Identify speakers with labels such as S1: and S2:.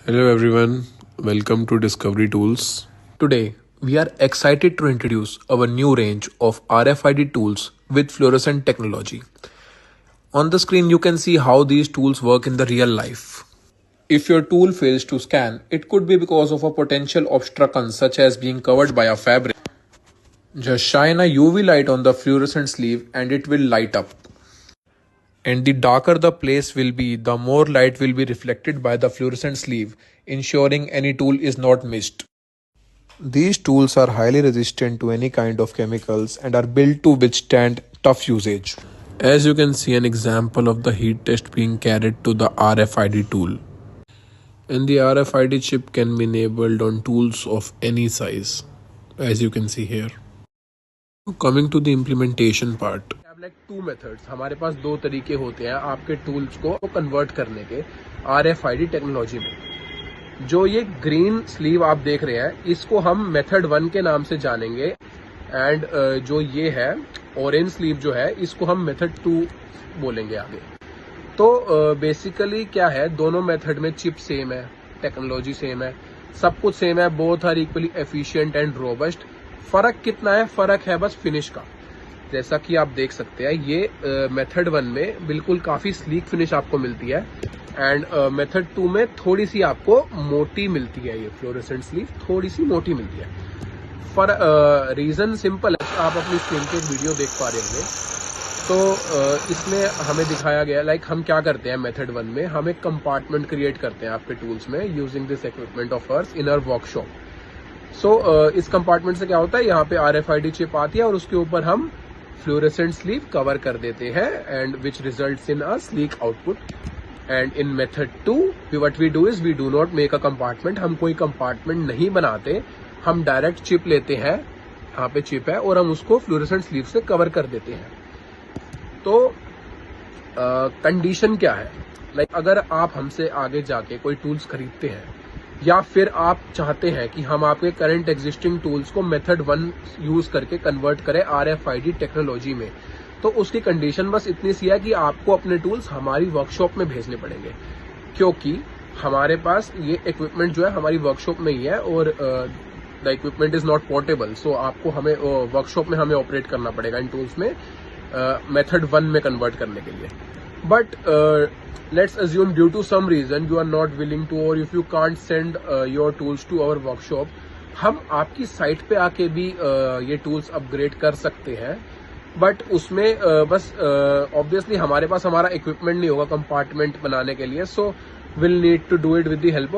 S1: Hello everyone, welcome to Discovery Tools. Today, we are excited to introduce our new range of RFID tools with fluorescent technology. On the screen, you can see how these tools work in the real life. If your tool fails to scan, it could be because of a potential obstruction such as being covered by a fabric. Just shine a UV light on the fluorescent sleeve and it will light up. And the darker the place will be, the more light will be reflected by the fluorescent sleeve, ensuring any tool is not missed. These tools are highly resistant to any kind of chemicals and are built to withstand tough usage. As you can see an example of the heat test being carried to the RFID tool. And the RFID chip can be enabled on tools of any size, as you can see here. Coming to the implementation part. Like two methods, हमारे पास दो तरीके होते हैं आपके tools को convert करने के RFID technology में। जो ये ग्रीन स्लीव आप देख रहे हैं, इसको हम मेथड 1 के नाम से जानेंगे एंड जो ये है ऑरेंज स्लीव जो है, इसको हम मेथड 2 बोलेंगे आगे। तो बेसिकली क्या है, दोनों मेथड में चिप सेम है, टेक्नोलॉजी सेम है, सब कुछ सेम है, both are equally efficient and robust. फर्क कितना है? फर्क है बस फिनिश का। जैसा कि आप देख सकते हैं, ये मेथड 1 में बिल्कुल काफी स्लीक फिनिश आपको मिलती है एंड मेथड 2 में थोड़ी सी आपको मोटी मिलती है। ये फ्लोरेसेंट स्लीव थोड़ी सी मोटी मिलती है। फॉर रीजन सिंपल है, आप अपनी स्क्रीन पे एक वीडियो देख पा रहे होंगे। तो इसमें हमें दिखाया गया, लाइक हम क्या करते हैं मेथड 1 में, हम एक कंपार्टमेंट क्रिएट करते हैं आपके टूल्स में using this equipment of ours in our workshop. So इस कंपार्टमेंट से क्या होता है, यहाँ पे RFID चिप आती है और उसके ऊपर हम फ्लोरेसेंट स्लीव कवर कर देते हैं and which results in a sleek output. And in method 2 what we do is we do not make a compartment. हम कोई कंपार्टमेंट नहीं बनाते, हम डायरेक्ट चिप लेते हैं, यहाँ पे चिप है और हम उसको फ्लोरेसेंट स्लीव से कवर कर देते हैं। तो कंडीशन क्या है, लाइक अगर आप हमसे आगे जाके कोई टूल्स खरीदते हैं या फिर आप चाहते हैं कि हम आपके करंट एग्जिस्टिंग टूल्स को मेथड 1 यूज करके कन्वर्ट करें RFID टेक्नोलॉजी में, तो उसकी कंडीशन बस इतनी सी है कि आपको अपने टूल्स हमारी वर्कशॉप में भेजने पड़ेंगे, क्योंकि हमारे पास ये इक्विपमेंट जो है हमारी वर्कशॉप में ही है और the equipment is not portable. So आपको हमें वर्कशॉप में हमें ऑपरेट करना पड़ेगा इन टूल्स में मेथड 1 में कन्वर्ट करने के लिए। But let's assume due to some reason you are not willing to, or if you can't send your tools to our workshop, हम आपकी साइट पे आके भी ये टूल्स अपग्रेड कर सकते हैं। बट उसमें बस ऑब्वियसली हमारे पास हमारा इक्विपमेंट नहीं होगा कंपार्टमेंट बनाने के लिए, so will need to do it with the help of